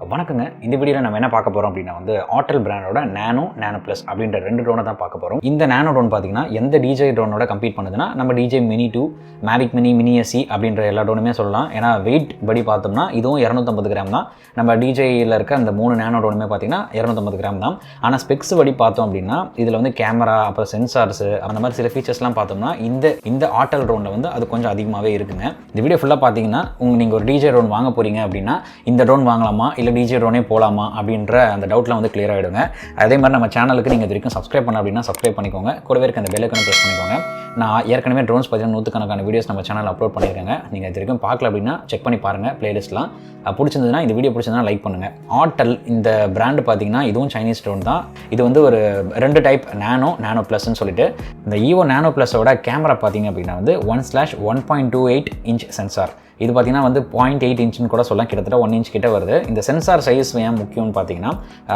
வணக்கங்க. இந்த வீடியோவில் நம்ம என்ன பார்க்க போகிறோம் அப்படின்னா ஆட்டல் பிராண்டோட நானோ ப்ளஸ் அப்படின்ற 2 ட்ரோனை தான் பார்க்க போகிறோம். இந்த நானோ ட்ரோன் பார்த்தீங்கன்னா எந்த DJI ட்ரோனோட கம்பீட் பண்ணுதுன்னா நம்ம DJI mini 2, Mavic mini, mini SE அப்படின்ற எல்லா ட்ரோனுமே சொல்லலாம். ஏன்னா வெயிட் படி பார்த்தோம்னா இதுவும் 250 கிராம் தான். நம்ம DJIயில் இருக்க அந்த 3 நானோ ட்ரோனுமே பார்த்தீங்கன்னா 250 கிராம் தான். ஆனால் ஸ்பெக்ஸ் படி பார்த்தோம் அப்படின்னா இதில் கேமரா, அப்புறம் சென்சார்ஸ், அந்த மாதிரி சில ஃபீச்சர்ஸ்லாம் பார்த்தோம்னா இந்த ஆட்டல் ட்ரோனில் அது கொஞ்சம் அதிகமாகவே இருக்குங்க. இந்த வீடியோ ஃபுல்லாக பார்த்தீங்கன்னா நீங்கள் ஒரு DJI ட்ரோன் வாங்க போகிறீங்க அப்படின்னா இந்த ட்ரோன் வாங்கலாமா இல்லை DJI ட்ரோனே போகலாமா அப்படின்ற அந்த டவுட்லாம் கிளியர் ஆகிடுங்க. அதே மாதிரி நம்ம சேனலுக்கு நீங்கள் இது வரைக்கும் சப்ஸ்கிரைப் பண்ண அப்படின்னா சப்ஸ்கிரைப் பண்ணிக்கோங்க. கூடவே இருக்க அந்த பெல் ஐகானை ப்ரெஸ் பண்ணிக்கோங்க. நான் ஏற்கனவே ட்ரோன்ஸ் பார்த்தீங்கன்னா 100கணக்கான வீடியோஸ் நம்ம சேனல் அப்லோட் பண்ணியிருக்கேங்க. நீங்கள் இது வரைக்கும் பார்க்கல அப்படின்னா செக் பண்ணி பாருங்கள். பிளேலிஸ்ட்லாம் பிடிச்சிருந்ததுன்னா இந்த வீடியோ பிடிச்சிருந்தா லைக் பண்ணுங்கள். ஆட்டல் இந்த பிராண்டு பார்த்தீங்கன்னா இதுவும் சைனீஸ் ட்ரோன் தான். இது ஒரு 2 டைப் நானோ ப்ளஸ்ன்னு சொல்லிட்டு இந்த ஈவோ நானோ ப்ளஸோட கேமரா பார்த்தீங்க அப்படின்னா 1/1.28 இன்ச் சென்சார். இது பார்த்தீங்கன்னா 0.8 இன்ச்சுன்னு கூட சொல்லலாம், கிட்டத்தட்ட 1 இன்ச் கிட்ட வருது. இந்த சென்சார் சைஸ் ஏன் முக்கியம்னு பார்த்தீங்கன்னா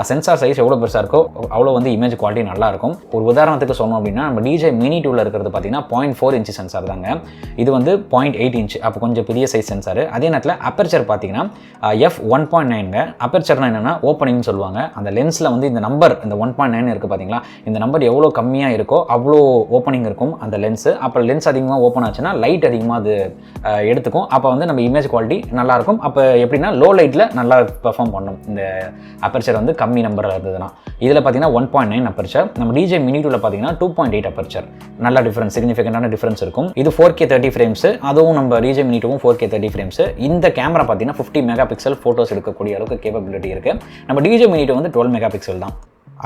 சென்சார் சைஸ் எவ்வளோ பெருசாக இருக்கோ அவ்வளோ இமேஜ் குவாலிட்டி நல்லாயிருக்கும். ஒரு உதாரணத்துக்கு சொன்னோம் அப்படின்னா நம்ம DJI மினி 2ல் இருக்கிறது பார்த்தீங்கன்னா 0.4 இன்ச் சென்சார் தாங்க. இது 0.8 இன்ச், அப்போ கொஞ்சம் பெரிய சைஸ் சென்சார். அதே நேரத்தில் அப்பர்ச்சர் பார்த்தீங்கன்னா f1.9ங்க. அப்பர்ச்சர்னா என்னென்னா ஓப்பனிங்னு சொல்லுவாங்க. அந்த லென்ஸில் இந்த நம்பர், இந்த 1.9 இருக்குது பார்த்தீங்களா, இந்த நம்பர் எவ்வளோ கம்மியாக இருக்கோ அவ்வளோ ஓப்பனிங் இருக்கும் அந்த லென்ஸு. அப்போ லென்ஸ் அதிகமாக ஓப்பன் ஆச்சுன்னா லைட் அதிகமாக அது எடுத்துக்கும். அப்போ நம்ம இமேஜ் குவாலிட்டி நல்லாயிருக்கும். அப்போ எப்படின்னா லோ லைட்டில் நல்லா பெர்ஃபார்ம் பண்ணும். இந்த அப்பர்ச்சர் கம்மி நம்பரில் இருந்ததுன்னா இதில் பார்த்தீங்கன்னா 1.9 அப்பர்ச்சர். நம்ம DJI மினி 2ல பார்த்தீங்கன்னா 2.8 அப்பர்ச்சர். நல்ல டிஃபரன்ஸ், சிக்னிஃபிகண்டான டிஃபரன்ஸ் இருக்கும். இது 4K 30 ஃப்ரேம்ஸ். அதுவும் நம்ம DJI மினி 2வும் 4K 30 ஃப்ரேம்ஸ். இந்த கேமரா பார்த்தீங்கன்னா 50 மெகா பிக்சல் ஃபோட்டோஸ் எடுக்கக்கூடிய அளவுக்கு கேப்பபிலிட்டி இருக்குது. நம்ம DJI மினி 2 12 மெகா பிக்சல் தான்.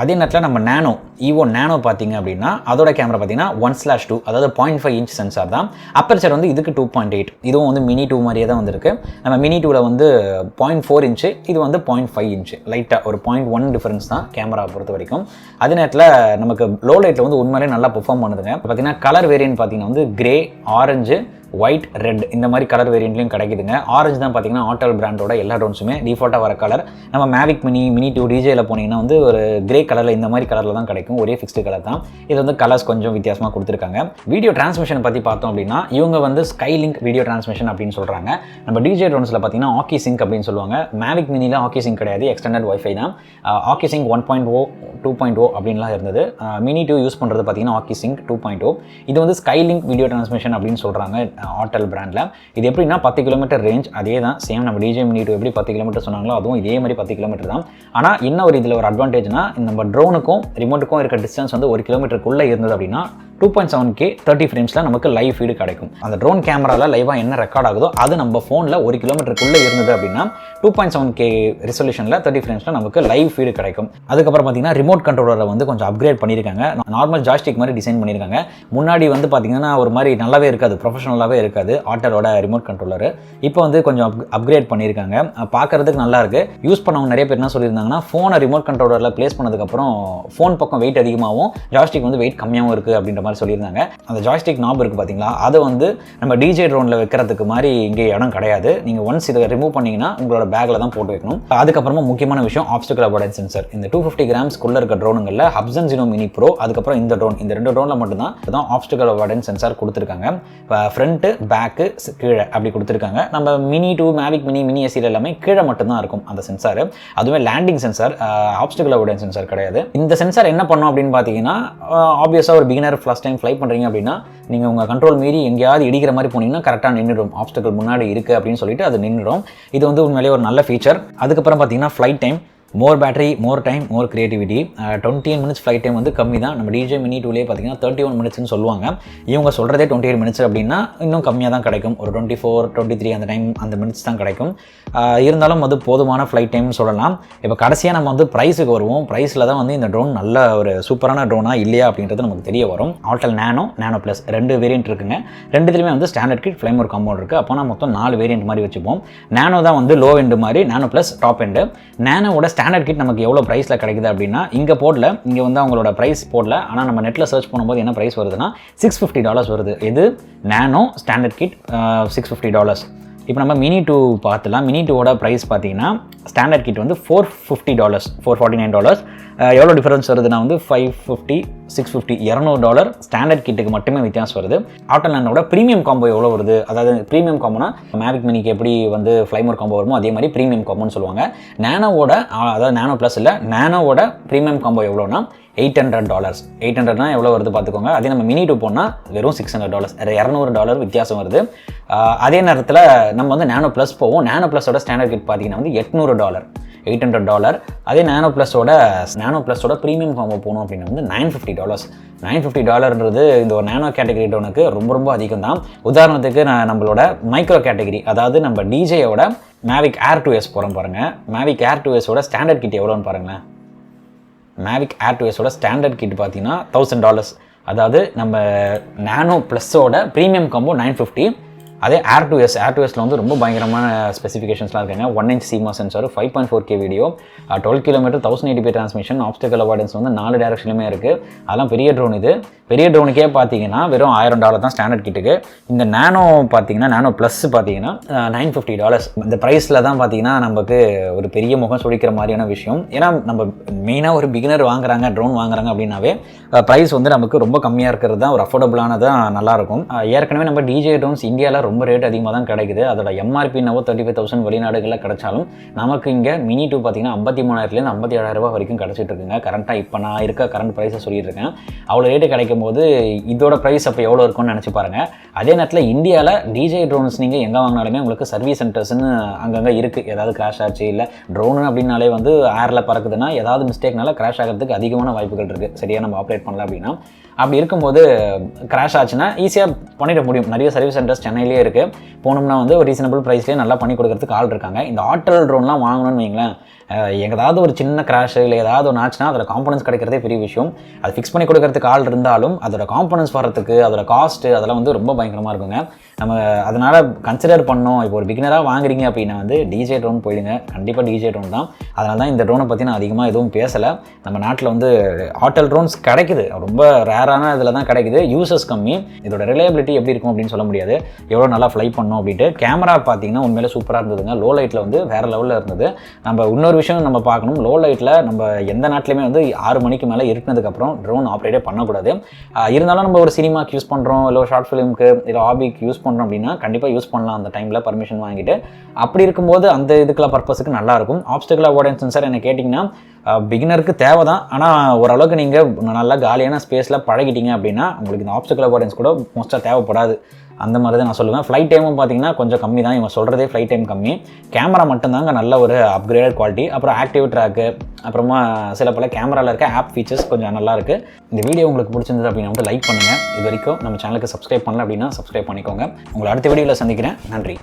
அதே நேரத்தில் நம்ம ஈவோ நானோ பார்த்தீங்க அப்படின்னா அதோட கேமரா பார்த்தீங்கன்னா 1/2, அதாவது 0.5 இன்ச் சென்சார் தான். அப்பர்ச்சர் இதுக்கு 2.8. இதுவும் மினி 2 மாதிரியே தான் வந்திருக்கு. நம்ம மினி 2ல 0.4 இன்ச்சு, இது 0.5 இன்ச்சு. லைட்டாக ஒரு 0.1 டிஃபரன்ஸ் தான் கேமரா பொறுத்த வரைக்கும். அதே நேரத்தில் நமக்கு லோ லைட்டில் உண்மையிலே நல்லா பெர்ஃபார்ம் பண்ணுதுங்க. பார்த்தீங்கன்னா கலர் வேரியன்ட் பார்த்தீங்கன்னா கிரே, ஆரஞ்சு, ஒயிட், ரெட் இந்த மாதிரி கலர் வேரியண்ட்லையும் கிடைக்குதுங்க. ஆரஞ்சு தான் பார்த்தீங்கன்னா ஆட்டல் பிராண்டோட எல்லா ட்ரோன்ஸுமே டிஃபால்ட்டாக வர கலர். நம்ம மேவிக் மினி 2 DJIயில் போனீங்கன்னா ஒரு கிரே கலரில், இந்த மாதிரி கலரில் தான் கிடைக்கும். ஒரே ஃபிக்ஸ்டு கலர் தான். இது கலர்ஸ் கொஞ்சம் வித்தியாசமாக கொடுத்துருக்காங்க. வீடியோ டிரான்ஸ்மிஷன் பற்றி பார்த்தோம் அப்படின்னா இவங்க ஸ்கைலிங்க் வீடியோ டிரான்ஸ்மிஷன் அப்படின்னு சொல்கிறாங்க. நம்ம DJI ட்ரோன்ஸில் பார்த்தீங்கன்னா ஆக்கி சிங்க் அப்படின்னு சொல்லுவாங்க. மேவிக் மினியில் ஆக்கி சிங்க் கிடையாது, எக்ஸ்டெண்டட் வைஃபை தான். ஆக்கி சிங்க் 1.0, 2.0 அப்படின்லாம் இருந்தது. மினி 2 யூஸ் பண்ணுறது பார்த்தீங்கன்னா ஆக்கி சிங்க் 2.0. இது ஸ்கைலிங்க் வீடியோ டிரான்ஸ்மிஷன் அப்படின்னு சொல்கிறாங்க ஆட்டல் பிராண்டில். இது எப்படின்னா 10 கிலோமீட்டர் ரேஞ்ச். அதே தான் சேம் நம்ம DJI மினி 2 எப்படி 10 கிலோமீட்டர் சொன்னாங்களோ அதுவும் இதே மாதிரி 10 கிலோமீட்டர் தான். ஆனால் இன்னும் இதில் ஒரு அட்வான்டேஜ்னா நம்ம ட்ரோனுக்கும் ரிமோட்டுக்கும் இருக்க டிஸ்டன்ஸ் 1 கிலோமீட்டருக்குள்ளே இருந்தது அப்படின்னா 2.7K 30 ஃப்ரேம்ஸில் நமக்கு லைவ் ஃபீடு கிடைக்கும். அந்த ட்ரோன் கேமராவில் லைவாக என்ன ரெக்கார்ட் ஆகுதோ அது நம்ம ஃபோனில் 1 கிலோமீட்டருக்குள்ளே இருந்தது அப்படின்னா 2.7K ரெசல்யூஷனில் 30 ஃப்ரேம்ஸில் நமக்கு லைவ் ஃபீடு கிடைக்கும். அதுக்கப்புறம் பார்த்தீங்கன்னா ரிமோட் கண்ட்ரோலரை கொஞ்சம் அப்கிரேட் பண்ணியிருக்காங்க. நார்மல் ஜாய்ஸ்டிக் மாதிரி டிசைன் பண்ணியிருக்காங்க. முன்னாடி பார்த்தீங்கன்னா ஒரு மாதிரி நல்லாவே இருக்காது, ப்ரொஃபஷனலாகவே இருக்காது ஆட்டலோட ரிமோட் கண்ட்ரோலர். இப்போ கொஞ்சம் அப்கிரேட் பண்ணியிருக்காங்க. பார்க்கறதுக்கு நல்லா இருக்குது. யூஸ் பண்ணவங்க நிறைய பேர் என்ன சொல்லியிருந்தாங்கன்னா ஃபோனை ரிமோட் கண்ட்ரோலரில் ப்ளேஸ் பண்ணதுக்கப்புறம் ஃபோன் பக்கம் வெயிட் அதிகமாகவும் ஜாய்ஸ்டிக் வெயிட் கம்மியாகவும் இருக்குது அப்படின்ற மாதிரி சொல்லியிருந்தாங்க. அந்த ஜாய்ஸ்டிக் நாப் இருக்குது பார்த்தீங்களா, அதை நம்ம DJI ட்ரோனில் வைக்கிறதுக்கு மாதிரி இங்கே இடம் கிடையாது. நீங்கள் ஒன்ஸ் இதை ரிமூவ் பண்ணிங்கன்னா உங்களோட பேக்கில் தான் போட்டு வைக்கணும். அதுக்கப்புறமா முக்கியமான விஷயம் ஆப்ஸ்டிக்கல் அவாய்டன்ஸ் சென்சர். இந்த 250 கிராம்ஸ்க்குள்ளே இருக்க ட்ரோனுங்களில் ஹப்சன் ஜீனோ மினி ப்ரோ, அதுக்கப்புறம் இந்த ட்ரோன், இந்த 2 ட்ரோனில் மட்டும்தான் ஆப்ஸ்டிக்கல் அவாய்டன்ஸ் சென்சார் கொடுத்துருக்காங்க. ஃப்ரண்ட்டு, பேக்கு, கீழே அப்படி கொடுத்துருக்காங்க. நம்ம mini 2, Mavic mini, mini SE எல்லாமே கீழே மட்டும்தான் இருக்கும் அந்த சென்சார். அதுவே landing sensor, obstacle avoidance sensor கிடையாது. இந்த சென்சார் என்ன பண்ணும் அப்படின்னு பார்த்தீங்கன்னா ஆப்வியஸாக ஒரு பிகினர் ஃபர்ஸ்ட் டைம் ஃப்ளை பண்ணுறீங்க அப்படின்னா நீங்கள் உங்கள் கண்ட்ரோல் மீறி எங்கேயாவது இடிக்கிற மாதிரி போனீங்கன்னா கரெக்டாக நின்றுடும். ஆப்ஸ்டிக்கல் முன்னாடி இருக்குது அப்படின்னு சொல்லிட்டு அது நின்றுடும். இது உண்மையிலேயே ஒரு நல்ல ஃபீச்சர். அதுக்கப்புறம் பார்த்தீங்கன்னா ஃப்ளைட் டைம், மோர் பேட்டரி, மோர் டைம், மோர் கிரியேட்டிவிட்டி. 28 மினிட்ஸ் ஃப்ளைட் டைம் கம்மி தான். நம்ம DJI மினி 2லேயே பார்த்தீங்கன்னா 31 மினிட்ஸ்னு சொல்லுவாங்க. இவங்க சொல்கிறதே 28 மினிட்ஸ் அப்படின்னா இன்னும் கம்மியாக தான் கிடைக்கும். ஒரு 24, 23 அந்த மினிட்ஸ் தான் கிடைக்கும். இருந்தாலும் போதுமான ஃப்ளைட் டைம்னு சொல்லலாம். இப்போ கடைசியாக நம்ம ப்ரைஸுக்கு வருவோம். ப்ரைஸில் தான் இந்த ட்ரோன் நல்ல ஒரு சூப்பரான ட்ரோனாக இல்லையா அப்படின்றது நமக்கு தெரிய வரும். ஆட்டல் நானோ ப்ளஸ் 2 வேரியன்ட் இருக்குங்க. 2த்துலேயுமே ஸ்டாண்டர்ட் கிட், ஃப்ளேம் ஒரு காம்பவுண்ட் இருக்குது. அப்போனா மொத்தம் 4 வேரியன்ட் மாதிரி வச்சுப்போம். நானோ தான் லோ எண்டு மாதிரி, நானோ ப்ளஸ் டாப் எண்டு. நானோட ஸ்டாண்டர்ட் கிட் நமக்கு எவ்வளோ ப்ரைஸில் கிடைக்குது அப்படின்னா இங்கே போடல, இங்கே அவங்களோட ப்ரைஸ் போடல. ஆனால் நம்ம நெட்டில் சர்ச் பண்ணும்போது என்ன ப்ரைஸ் வருதுன்னா $650 வருது. இது நானோ ஸ்டாண்டர்ட் கிட் $650. இப்போ நம்ம மினி 2 பார்த்துலாம். மினி 2ஓட ப்ரைஸ் பார்த்தீங்கன்னா ஸ்டாண்டர்ட் கிட் வந்து $450, $449. எவ்வளோ டிஃபரன்ஸ் வருதுன்னா வந்து $550, $650, $200 ஸ்டாண்டர்ட் கிட்டுக்கு மட்டுமே வித்தியாசம் வருது. ஆட்டல் நானோட ப்ரீமியம் காம்போ எவ்வளோ வருது, அதாவது ப்ரீமியம் காம்போனா மேவிக் மினிக்கு எப்படி வந்து ஃப்ளைமோர் காம்போ வருமோ அதே மாதிரி ப்ரீமியம் காம்போன்னு சொல்லுவாங்க. நானோவோட, அதாவது நானோ ப்ளஸ் இல்லை, நானோவோட ப்ரீமியம் காம்போ எவ்வளோனா $800. 800னா எவ்வளோ வருது பார்த்துக்கோங்க. அதே நம்ம மினி 2 போனால் வெறும் $600, $200 வித்தியாசம் வருது. அதே நேரத்தில் நம்ம வந்து நானோ ப்ளஸ் போவோம். நானோ ப்ளஸோட ஸ்டாண்டர்ட் கிட் பார்த்தீங்கன்னா வந்து $800, $800. அதே நானோ ப்ளஸோட ப்ரீமியம் காம்போ போகணும் அப்படின்னா வந்து $950. $950ன்றது இந்த ஒரு நானோ கேட்டகரி டோனுக்கு ரொம்ப ரொம்ப அதிகம் தான். உதாரணத்துக்கு நான் நம்மளோட மைக்ரோ கேட்டகரி, அதாவது நம்ம டிஜேயோட மேவிக் ஏர் 2S போகிறோம் பாருங்கள். மேவிக் ஏர் 2Sஓட ஸ்டாண்டர்ட் கிட் எவ்வளோன்னு பாருங்களேன். மேவிக் ஏர் 2Sஓட ஸ்டாண்டர்ட் கிட் பார்த்தீங்கன்னா $1000. அதாவது நம்ம நானோ ப்ளஸோட ப்ரீமியம் காம்போ $950. அதே ஏர் 2Sல வந்து ரொம்ப பயங்கரமான ஸ்பெசிஃபிகேஷன்ஸ்லாம் இருக்காங்க. 1 inch CMOS sensor, 5.4K video, 12 km 1080p transmission, obstacle avoidance வந்து 4 டைரக்ஷன்லையுமே இருக்குது. அதெல்லாம் பெரிய ட்ரோன். இது பெரிய ட்ரோனுக்கே பார்த்தீங்கன்னா வெறும் $1000 தான் ஸ்டாண்டர்ட் கிட்டுக்கு. இந்த நானோ பார்த்தீங்கன்னா, நானோ ப்ளஸ் பார்த்தீங்கன்னா $950. இந்த ப்ரைஸில் தான் பார்த்தீங்கன்னா நமக்கு ஒரு பெரிய முகம் சுழிக்கிற மாதிரியான விஷயம். ஏன்னா நம்ம மெயினாக ஒரு பிகினர் வாங்குறாங்க, ட்ரோன் வாங்குறாங்க அப்படின்னாவே ப்ரைஸ் வந்து நமக்கு ரொம்ப கம்மியாக இருக்கிறது தான் ஒரு அஃபோர்டபுளானதான் நல்லாயிருக்கும். ஏற்கனவே நம்ம DJI ட்ரோன்ஸ் இந்தியாவில் ரொம்ப ரேட் அதிகமாக தான் கிடைக்குது. அதோட MRP 35,000 வெளிநாடுகளில் கிடைச்சாலும் நமக்கு இங்கே மினி 2 பார்த்தீங்கன்னா 53,000 57,000 வரைக்கும் கிடச்சிட்டு இருக்குங்க. கரண்ட்டாக இப்போ நான் இருக்க கரண்ட் ப்ரைஸை சொல்லிட்டு இருக்கேன். அவ்வளோ ரேட்டு கிடைக்கும் போது இதோட ப்ரைஸ் அப்போ எவ்வளோ இருக்கும்னு நினச்சி பாருங்கள். அதே நேரத்தில் இந்தியாவில் DJI ட்ரோன்ஸ் நீங்கள் எங்கே வாங்கினாலுமே உங்களுக்கு சர்வீஸ் சென்டர்ஸ்னு அங்கங்கே இருக்குது. ஏதாவது கிராஷ் ஆச்சு, இல்லை ட்ரோனு அப்படின்னாலே வந்து ஏரில் பறக்குதுன்னா ஏதாவது மிஸ்டேக்னால கிராஷ் ஆகிறதுக்கு அதிகமான வாய்ப்புகள் இருக்குது. சரியாக நம்ம ஆப்ரேட் பண்ணல அப்படின்னா. அப்படி இருக்கும்போது கிராஷ் ஆச்சுன்னா ஈஸியாக பண்ணிட முடியும். நிறைய சர்வீஸ் சென்டர்ஸ் சென்னையிலே இருக்குது. போனோம்னா வந்து ஒரு ரீசனபிள் ப்ரைஸ்லேயே நல்லா பண்ணி கொடுக்கறதுக்கு ஆள் இருக்காங்க. இந்த ஆட்டல் ட்ரோன்லாம் வாங்கணும்னு வைங்களேன், ஏதாவது ஒரு சின்ன கிராஷ் இல்லை ஏதாவது ஒன்று ஆச்சுன்னா அதோட காம்பனன்ஸ் கிடைக்கிறதே பெரிய விஷயம். அது ஃபிக்ஸ் பண்ணி கொடுக்கறதுக்கு ஆள் இருந்தாலும் அதோட காம்பனன்ஸ் வரதுக்கு, அதோட காஸ்ட்டு, அதெல்லாம் வந்து ரொம்ப பயங்கரமாக இருக்குங்க. நம்ம அதனால் கன்சிடர் பண்ணோம். இப்போ ஒரு பிகினராக வாங்குறீங்க அப்படின்னா வந்து DJI ட்ரோன் போயிடுங்க. கண்டிப்பாக DJI ட்ரோன் தான். அதனால தான் இந்த ட்ரோனை பற்றி நான் அதிகமாக எதுவும் பேசலை. நம்ம நாட்டில் வந்து ஆட்டல் ட்ரோன்ஸ் கிடைக்குது, ரொம்ப ரேரான இதில் தான் கிடைக்குது. யூசர்ஸ் கம்மி. இதோட ரிலையபிலிட்டி எப்படி இருக்கும் அப்படின்னு சொல்ல முடியாது, எவ்வளோ நல்லா ஃப்ளை பண்ணோம் அப்படின்ட்டு. கேமரா பார்த்தீங்கன்னா உண்மையிலே சூப்பராக இருந்ததுங்க. லோ லைட்டில் வந்து வேறு லெவலில் இருந்தது. நம்ம இன்னொரு விஷயம் நம்ம பார்க்கணும், லோ லைட்டில் நம்ம எந்த நாட்டிலையுமே வந்து 6 மணிக்கு மேலே இருட்டினதுக்கப்புறம் ட்ரோன் ஆப்ரேட்டே பண்ணக்கூடாது. இருந்தாலும் நம்ம ஒரு சினிமாக்கு யூஸ் பண்ணுறோம், இல்லை ஷார்ட் ஃபிலிமுக்கு, இல்லை ஹாபிக்கு யூஸ் பண்ணுறோம் அப்படின்னா கண்டிப்பாக யூஸ் பண்ணலாம் அந்த டைமில் பர்மிஷன் வாங்கிட்டு. அப்படி இருக்கும்போது அந்த இதுக்கெல்லாம் பர்பஸுக்கு நல்லாயிருக்கும். ஆப்ஸ்டிக்கல் அவாய்டன்ஸ் சென்சார் என்ன கேட்டிங்கன்னா பிகினருக்கு தேவை தான். ஆனால் ஓரளவுக்கு நீங்கள் நல்லா காலியான ஸ்பேஸில் பழகிட்டீங்க அப்படின்னா உங்களுக்கு இந்த ஆப்ஸ்டிக்கல் அவாய்டன்ஸ் கூட மோஸ்ட்டாக தேவைப்படாது. அந்த மாதிரி தான் நான் சொல்லுவேன். ஃப்ளைட் டைமும் பார்த்தீங்கன்னா கொஞ்சம் கம்மி தான். இவங்க சொல்கிறதே ஃப்ளைட் டைம் கம்மி. கேமரா மட்டும்தாங்க நல்ல ஒரு அப்கிரேடட் குவாலிட்டி. அப்புறம் ஆக்டிவ் ட்ராக்கு, அப்புறமா சில பல கேமராவில் இருக்க ஆப் ஃபீச்சர்ஸ் கொஞ்சம் நல்லாயிருக்கு. இந்த வீடியோ உங்களுக்கு பிடிச்சிருந்தது அப்படின்னா வந்து லைக் பண்ணுங்கள். இது வரைக்கும் நம்ம சேனலுக்கு சப்ஸ்கிரைப் பண்ணல அப்படின்னா சப்ஸ்கிரைப் பண்ணிக்கோங்க. உங்களை அடுத்த வீடியோவில் சந்திக்கிறேன். நன்றி.